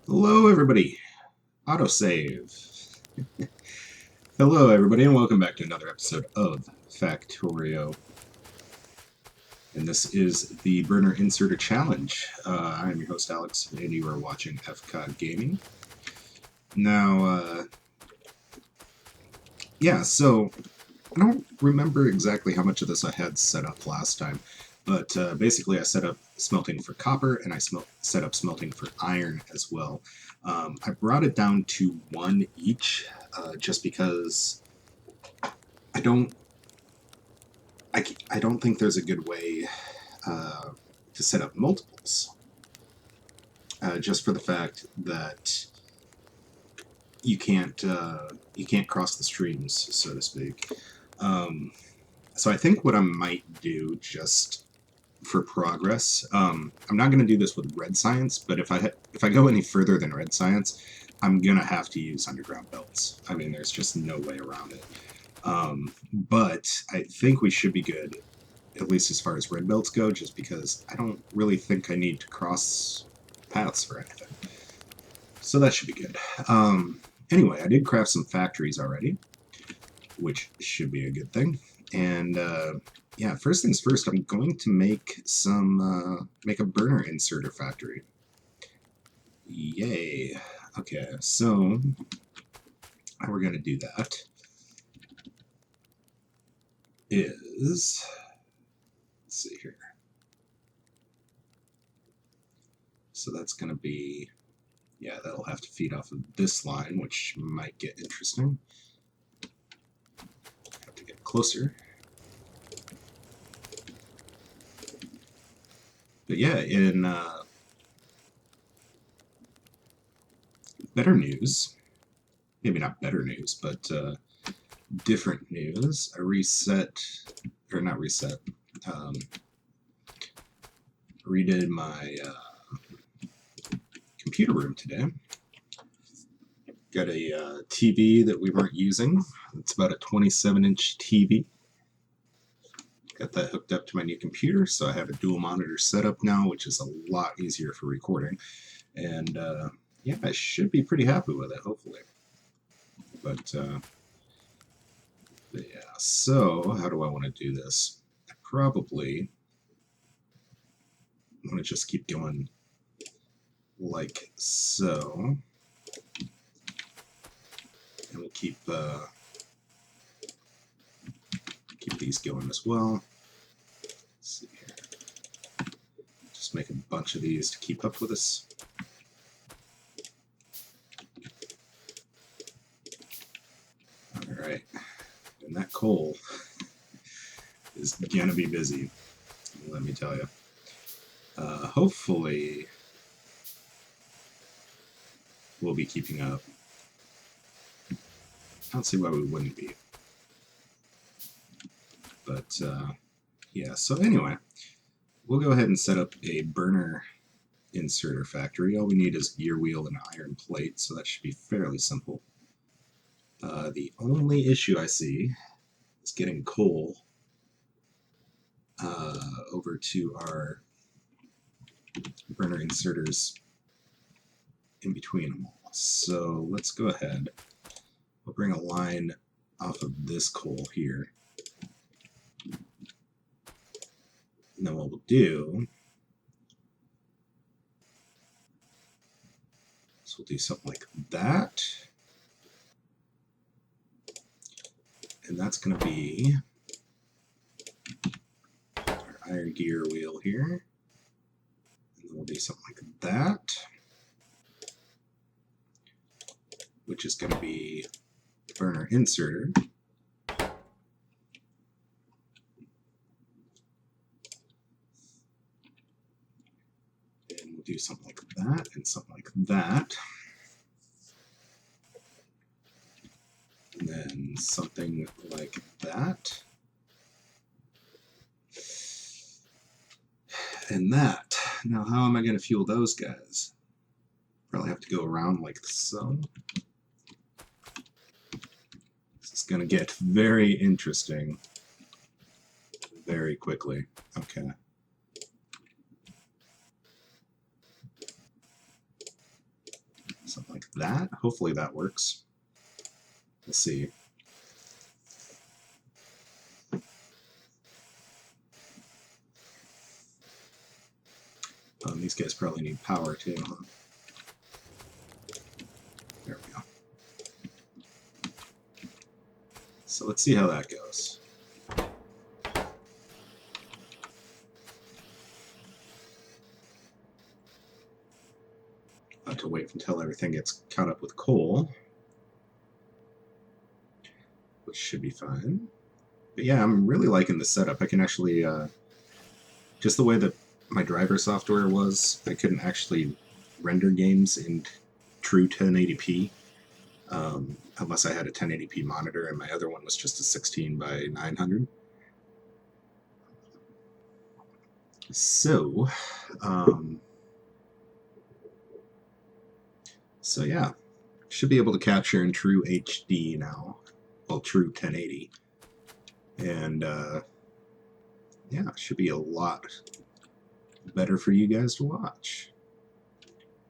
Hello, everybody. Autosave. Hello, everybody, and welcome back to another episode of Factorio. And this is the Burner Inserter Challenge. I am your host, Alex, and you are watching FCOD Gaming. Now, so I don't remember exactly how much of this I had set up last time, but basically I set up smelting for copper, and I set up smelting for iron as well. I brought it down to one each, just because I don't I don't think there's a good way to set up multiples. Just for the fact that you can't cross the streams, so to speak. So I think what I might do, just for progress, I'm not going to do this with red science, but if I go any further than red science, I'm gonna have to use underground belts. I mean, there's just no way around it. But I think we should be good, at least as far as red belts go, just because I don't really think I need to cross paths for anything. So that should be good. Anyway, I did craft some factories already, which should be a good thing. And yeah, first things first, I'm going to make make a burner inserter factory. Yay. Okay, so how we're going to do that is, let's see here. So that's going to be, yeah, that'll have to feed off of this line, which might get interesting. Have to get closer. But yeah, in better news, maybe not better news, but different news, I redid my computer room today. Got a TV that we weren't using. It's about a 27-inch TV. Got that hooked up to my new computer, so I have a dual monitor setup now, which is a lot easier for recording. And yeah, I should be pretty happy with it, hopefully. But yeah, so how do I want to do this? I probably want to just keep going like so. And we'll keep these going as well. Let's see here. Just make a bunch of these to keep up with us. Alright. And that coal is gonna be busy, let me tell you. Hopefully we'll be keeping up. I don't see why we wouldn't be. But yeah, so anyway, we'll go ahead and set up a burner inserter factory. All we need is a gear wheel and an iron plate, so that should be fairly simple. The only issue I see is getting coal over to our burner inserters in between them all. So let's go ahead. We'll bring a line off of this coal here. And then what we'll do is we'll do something like that. And that's going to be our iron gear wheel here. And then we'll do something like that, which is going to be burner inserter. And we'll do something like that and something like that. And then something like that. And that. Now, how am I going to fuel those guys? Probably have to go around like so. This is going to get very interesting very quickly. Okay. that. Hopefully that works. Let's see. These guys probably need power too, huh? There we go. So let's see how that goes. I'll have to wait until everything gets caught up with coal, which should be fine. But yeah, I'm really liking the setup. I can actually, just the way that my driver software was, I couldn't actually render games in true 1080p unless I had a 1080p monitor, and my other one was just a 16 by 900. So, so yeah, should be able to capture in true HD now, well, true 1080, and yeah, should be a lot better for you guys to watch,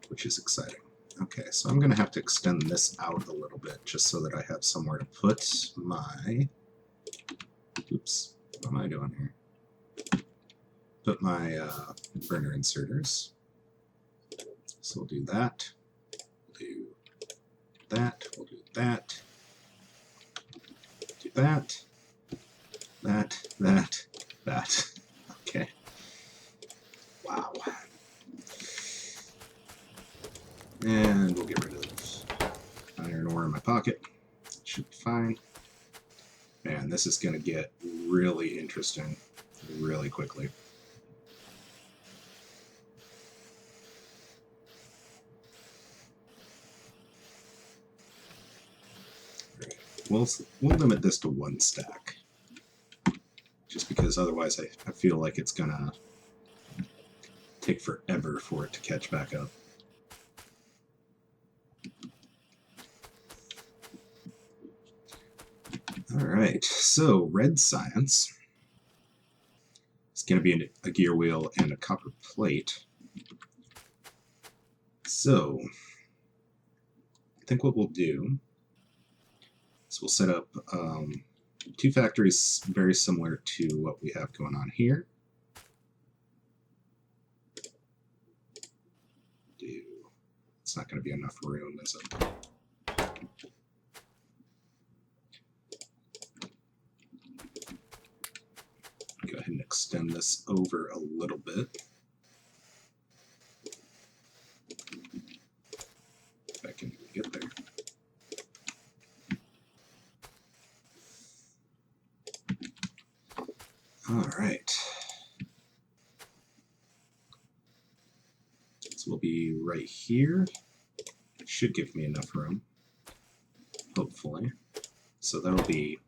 which is exciting. Okay, so I'm going to have to extend this out a little bit just so that I have somewhere to put my... Oops, what am I doing here? Put my burner inserters. So we'll do that. We'll do that. We'll do that. Do that. That. Okay. Wow. And we'll get rid of iron ore in my pocket. Should be fine. Man, this is going to get really interesting really quickly. We'll limit this to 1 stack. Just because otherwise I feel like it's going to take forever for it to catch back up. Alright, so red science is going to be a gear wheel and a copper plate. So, I think what we'll do is we'll set up 2 factories very similar to what we have going on here. It's not going to be enough room, is it? Go ahead and extend this over a little bit. If I can get there. All right. So we'll be right here. It should give me enough room, hopefully. So that'll be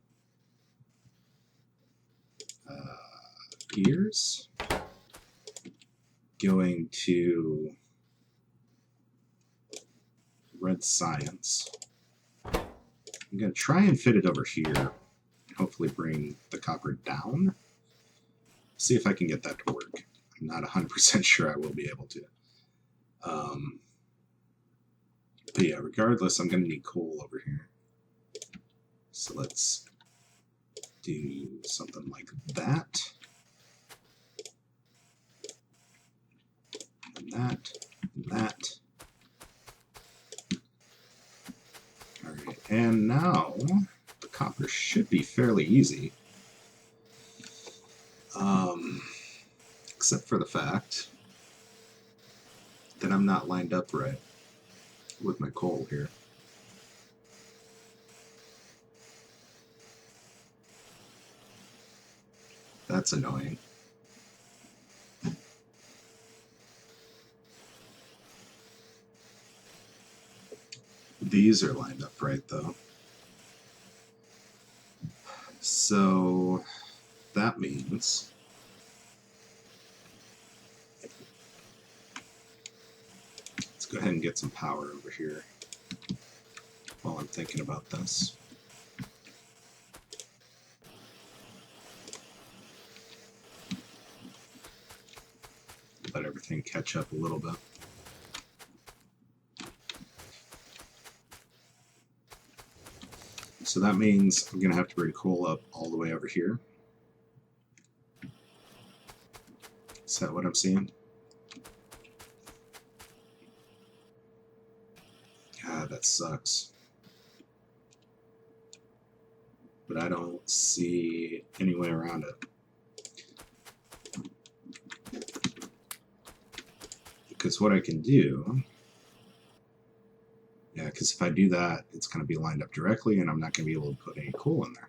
gears going to red science. I'm going to try and fit it over here. Hopefully bring the copper down. See if I can get that to work. I'm not 100% sure I will be able to. But yeah, regardless, I'm going to need coal over here. So let's do something like that. And that. And that. Alright, and now the copper should be fairly easy. Except for the fact that I'm not lined up right with my coal here. That's annoying. These are lined up right, though. So that means let's go ahead and get some power over here while I'm thinking about this. Let everything catch up a little bit. So that means I'm going to have to bring coal up all the way over here. Is that what I'm seeing? God, that sucks. But I don't see any way around it. Because what I can do... Yeah, because if I do that, it's going to be lined up directly, and I'm not going to be able to put any coal in there.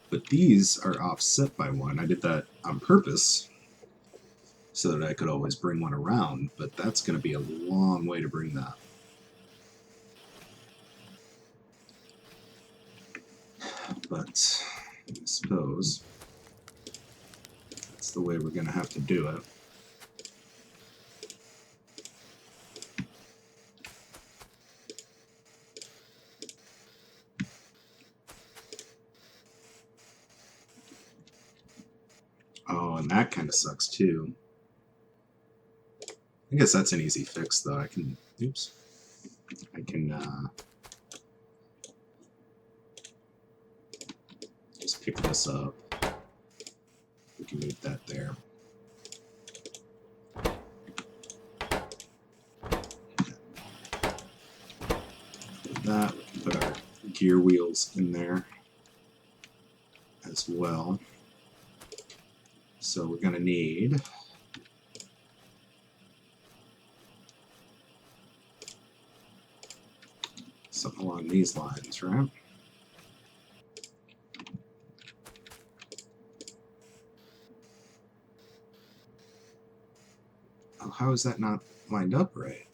But these are offset by one. I did that on purpose so that I could always bring one around, but that's going to be a long way to bring that. But I suppose that's the way we're going to have to do it. Oh, and that kind of sucks too. I guess that's an easy fix, though. I can, oops, I can just pick this up. We can move that there. That, we can put our gear wheels in there as well. So we're going to need something along these lines, right? Oh, how is that not lined up right?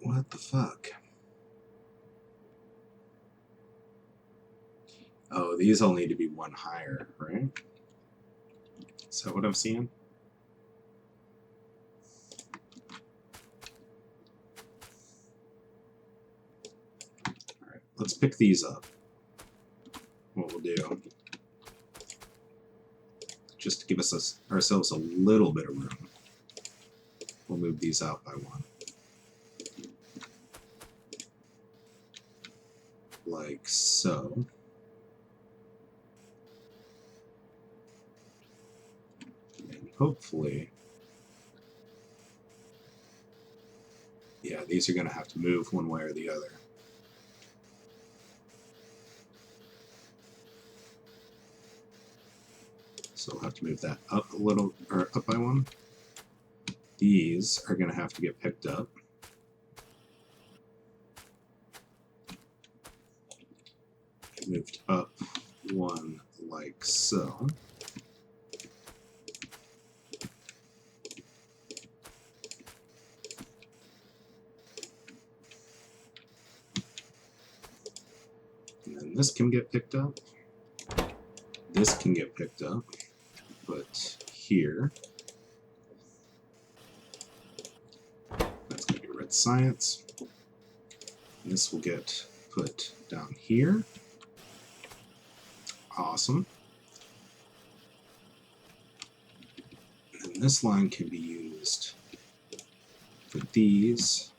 What the fuck? Oh, these all need to be one higher, right? Is that what I'm seeing? Alright, let's pick these up. What we'll do, just to give us ourselves a little bit of room, we'll move these out by one. Like so. And hopefully, yeah, these are going to have to move one way or the other. So we'll have to move that up a little, or up by one. These are going to have to get picked up. Moved up one like so. And then this can get picked up. This can get picked up. But here, that's going to be red science. And this will get put down here. Awesome. And this line can be used for these.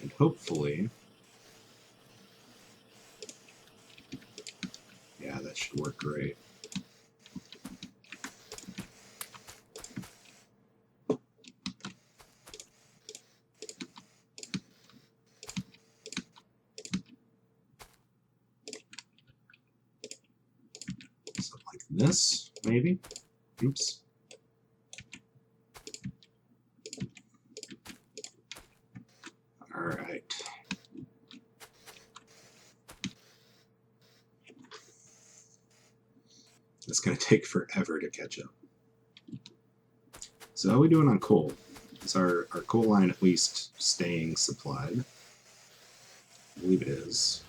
And hopefully, yeah, that should work great. Something like this, maybe. Oops. All right. It's going to take forever to catch up. So how are we doing on coal? Is our coal line at least staying supplied? I believe it is,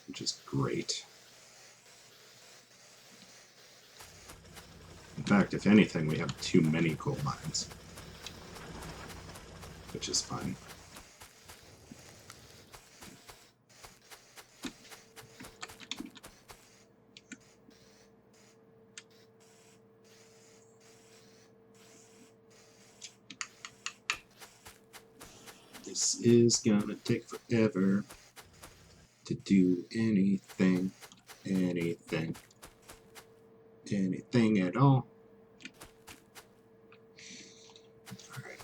which is great. In fact, if anything, we have too many coal mines, which is fine. This is gonna take forever to do anything at all. Alright.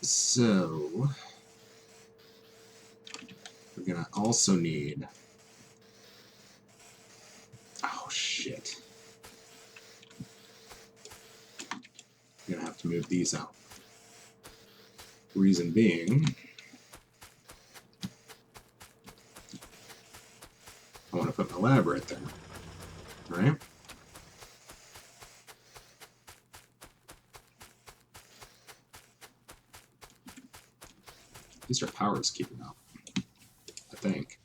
So, we're gonna also need... Oh, shit. I'm gonna have to move these out. Reason being, I want to put my lab right there, right? At least our power is keeping up, I think.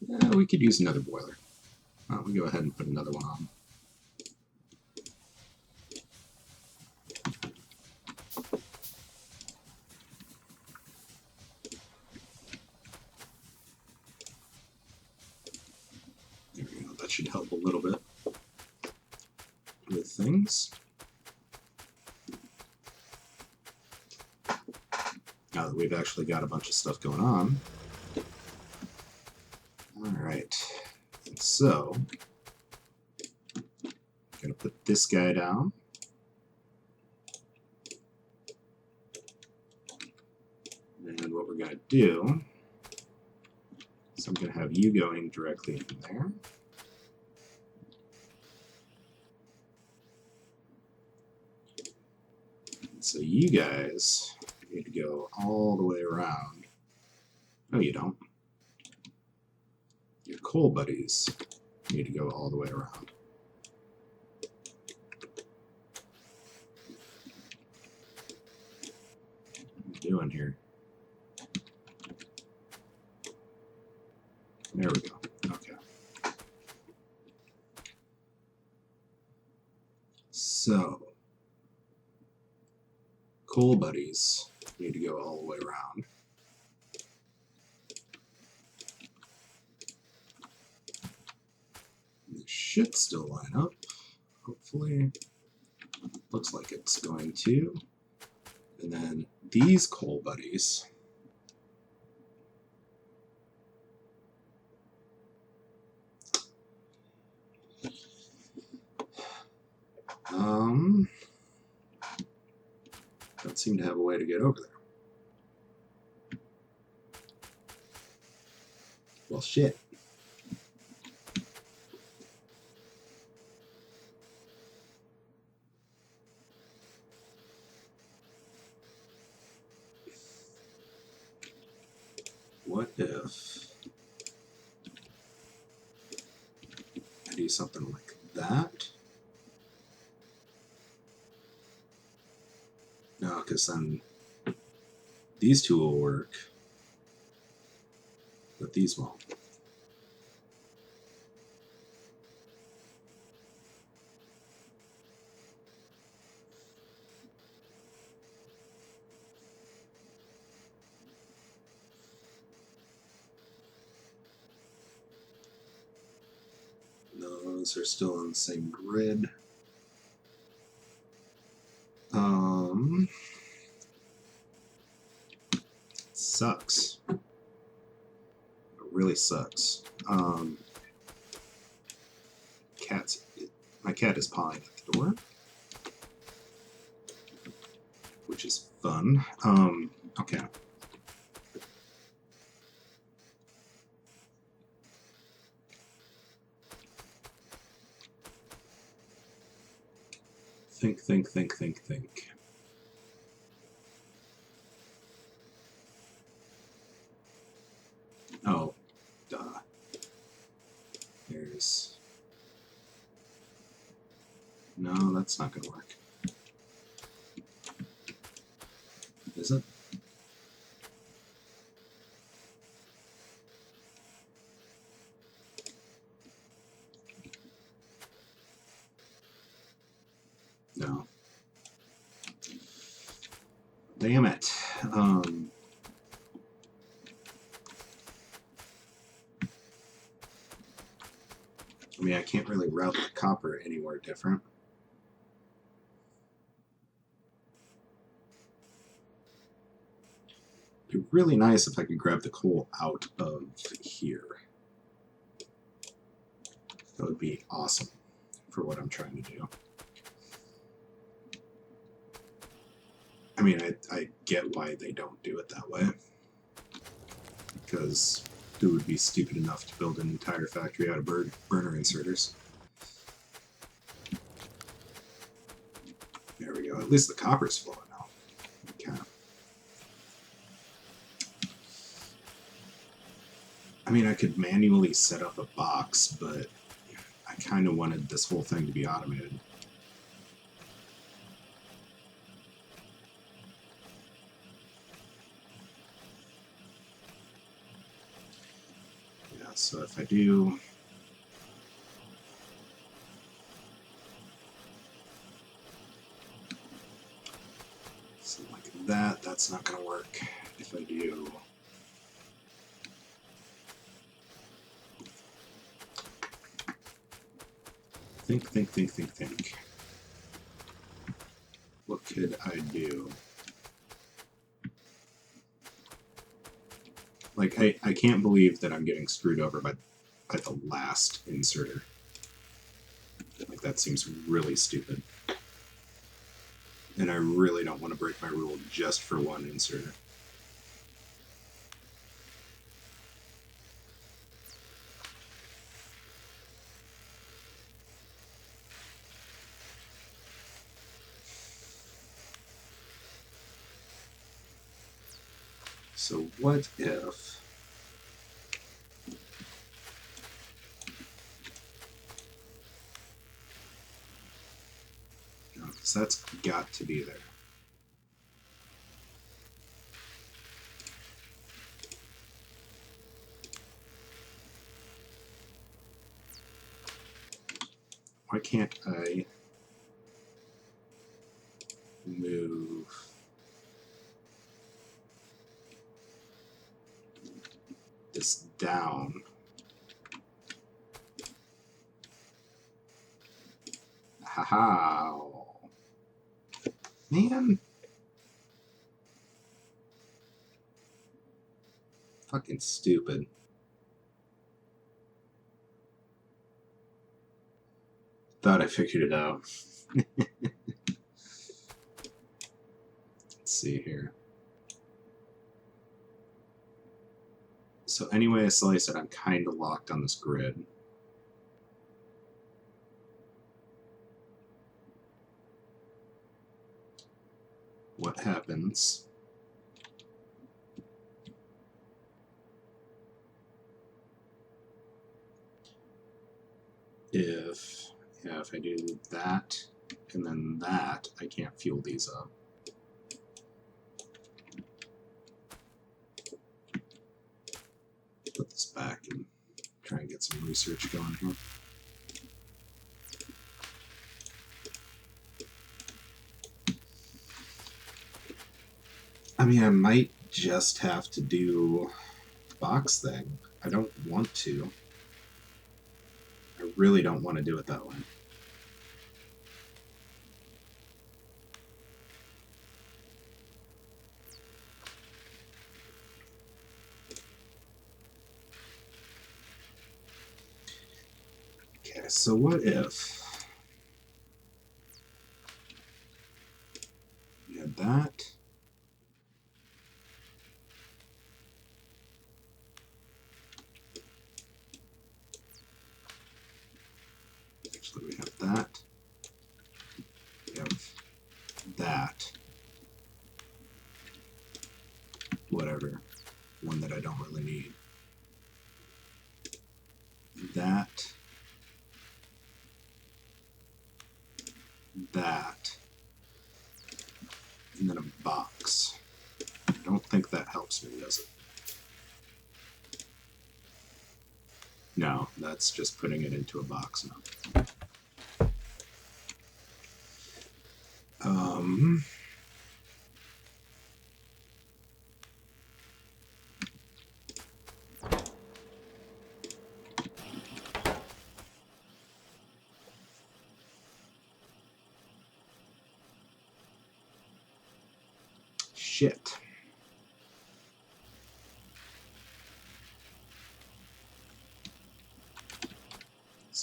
Yeah, we could use another boiler. Why don't we go ahead and put another one on? There we go. That should help a little bit with things. Now that we've actually got a bunch of stuff going on. Alright. So, I'm going to put this guy down. And what we're going to do is I'm going to have you going directly in there. So you guys need to go all the way around. No, you don't. Your coal buddies need to go all the way around. What are you doing here? There we go. Okay. So, coal buddies need to go all the way around. It should still line up. Hopefully. Looks like it's going to. And then these coal buddies. Don't seem to have a way to get over there. Well, shit. What if I do something like that? No, because then these two will work, but these won't. Those are still on the same grid. Sucks. It really sucks. My cat is pawing at the door, which is fun. Okay. Think. Oh, duh. There's... No, that's not going to work. Is it? No. Damn it. I mean, I can't really route the copper anywhere different. It'd be really nice if I could grab the coal out of here. That would be awesome for what I'm trying to do. I mean, I get why they don't do it that way. Because who would be stupid enough to build an entire factory out of burner inserters? There we go. At least the copper's flowing now. Okay. I mean, I could manually set up a box, but I kind of wanted this whole thing to be automated. Yeah, so if I do... something like that, that's not going to work. If I do... think. What could I do? Like, I can't believe that I'm getting screwed over by the last inserter. Like, that seems really stupid. And I really don't want to break my rule just for one inserter. So what if... no, because that's got to be there. Why can't I move this down? Haha. Man. Fucking stupid. Thought I figured it out. Let's see here. So anyway I slice it, I'm kind of locked on this grid. What happens if I do that and then that, I can't fuel these up. Put this back and try and get some research going here. I mean, I might just have to do the box thing. I don't want to. I really don't want to do it that way. Okay, so what if we had that? Actually, we have that. We have that. Whatever. One that I don't really need. That. That. And then a box. I don't think that helps me, does it? No, that's just putting it into a box now. Shit.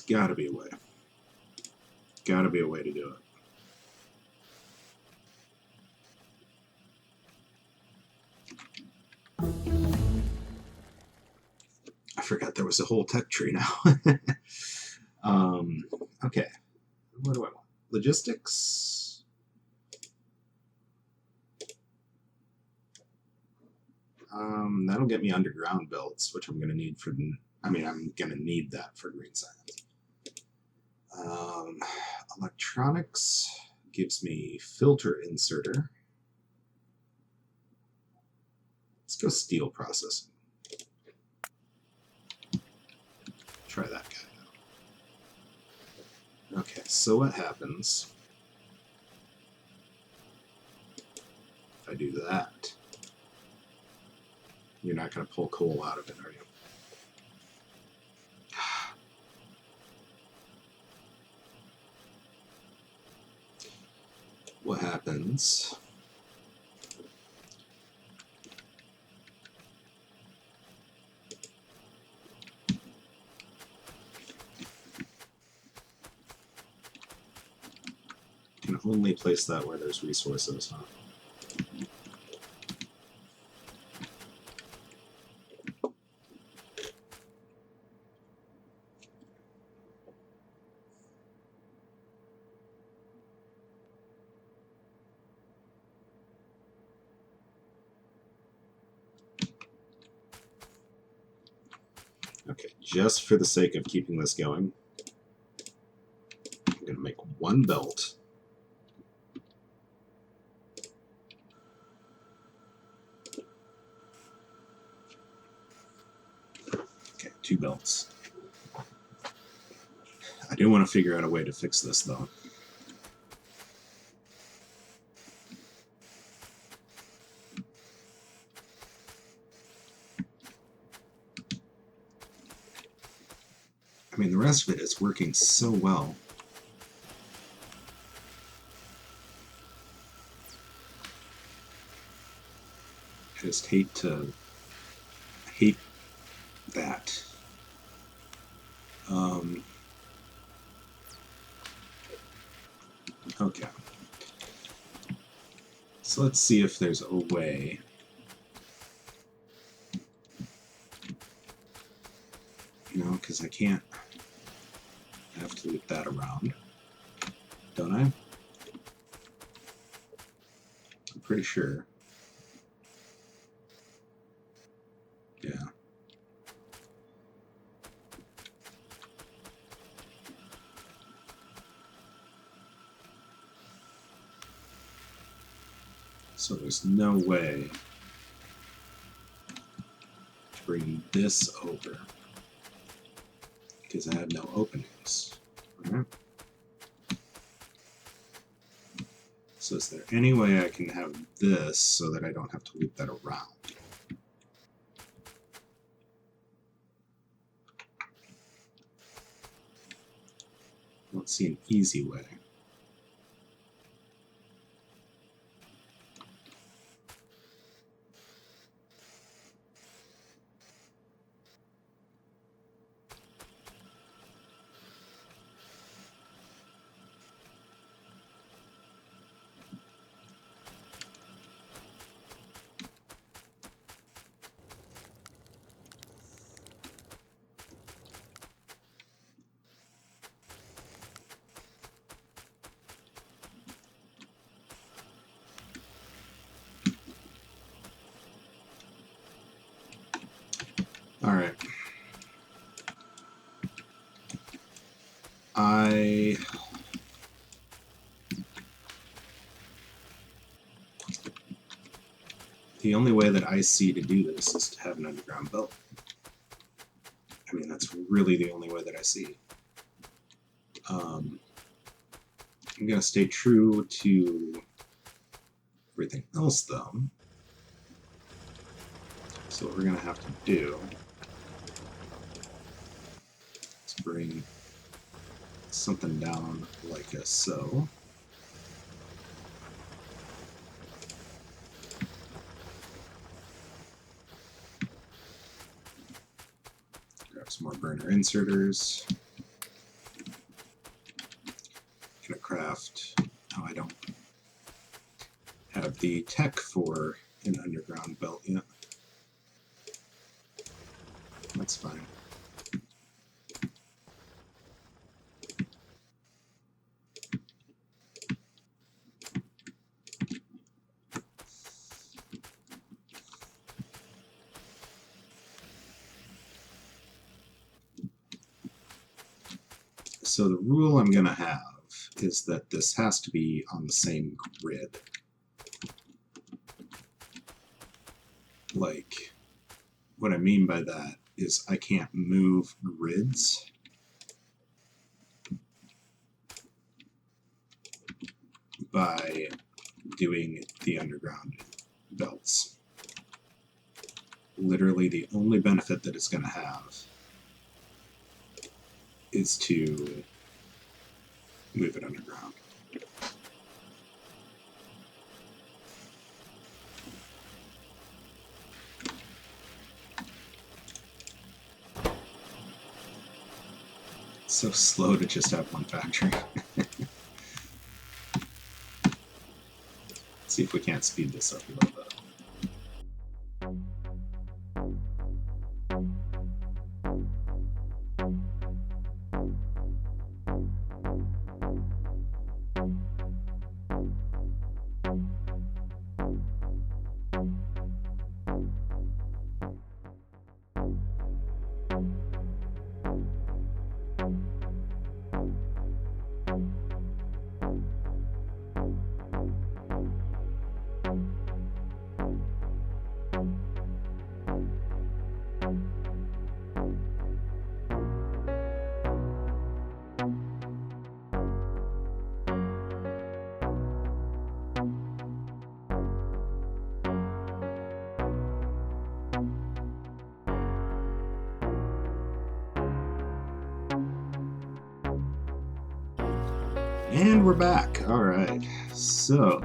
gotta be a way. Gotta be a way to do it. I forgot there was a whole tech tree now. Okay. What do I want? Logistics. That'll get me underground belts, which I'm going to need for. I'm going to need that for green science. Electronics gives me filter inserter. Let's go steel processing. Try that guy now. Okay, so what happens if I do that? You're not going to pull coal out of it, are you? What happens? Can only place that where there's resources, huh? Okay, just for the sake of keeping this going, I'm going to make one belt. Okay, 2 belts. I do want to figure out a way to fix this, though. I mean, the rest of it is working so well. I just hate that. Okay. So let's see if there's a way. You know, because I can't. I have to loop that around. Don't I? I'm pretty sure. Yeah. So there's no way to bring this over because I have no openings. All right. So is there any way I can have this so that I don't have to loop that around? I don't see an easy way. All right. The only way that I see to do this is to have an underground belt. I mean, that's really the only way that I see. I'm going to stay true to everything else, though. So what we're going to have to do is bring something down like so. Grab some more burner inserters. have the tech for an underground belt yet. That's fine. So the rule I'm going to have is that this has to be on the same grid. Like, what I mean by that is I can't move grids by doing the underground belts. Literally the only benefit that it's going to have is to move it underground. It's so slow to just have one factory. Let's see if we can't speed this up a little bit. And we're back. Alright, so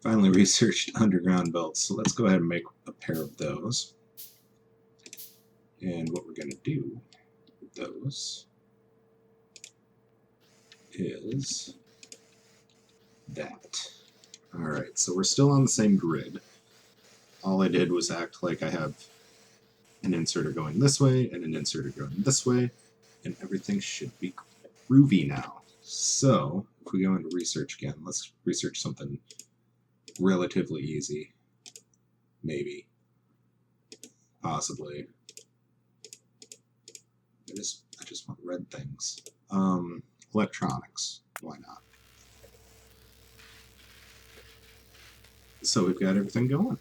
finally researched underground belts, so let's go ahead and make a pair of those. And what we're going to do with those is that. Alright, so we're still on the same grid. All I did was act like I have an inserter going this way and an inserter going this way, and everything should be groovy now. So, if we go into research again, let's research something relatively easy. Maybe. Possibly. I just want red things. Electronics. Why not? So we've got everything going.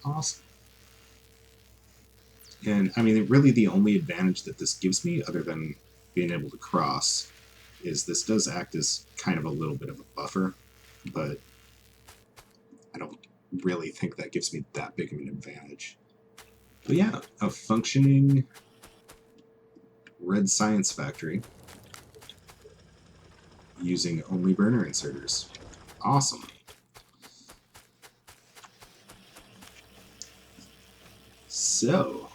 Awesome. And, I mean, really the only advantage that this gives me, other than being able to cross, is this does act as kind of a little bit of a buffer, but I don't really think that gives me that big of an advantage. But yeah, a functioning red science factory using only burner inserters. Awesome. So,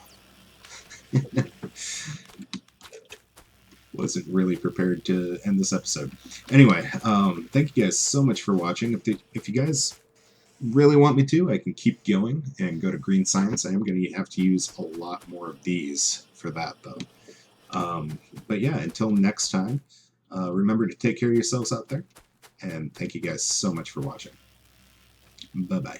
wasn't really prepared to end this episode. Anyway, thank you guys so much for watching. If you guys really want me to, I can keep going and go to green science. I am going to have to use a lot more of these for that, though. But yeah, until next time, remember to take care of yourselves out there, and thank you guys so much for watching. Bye-bye.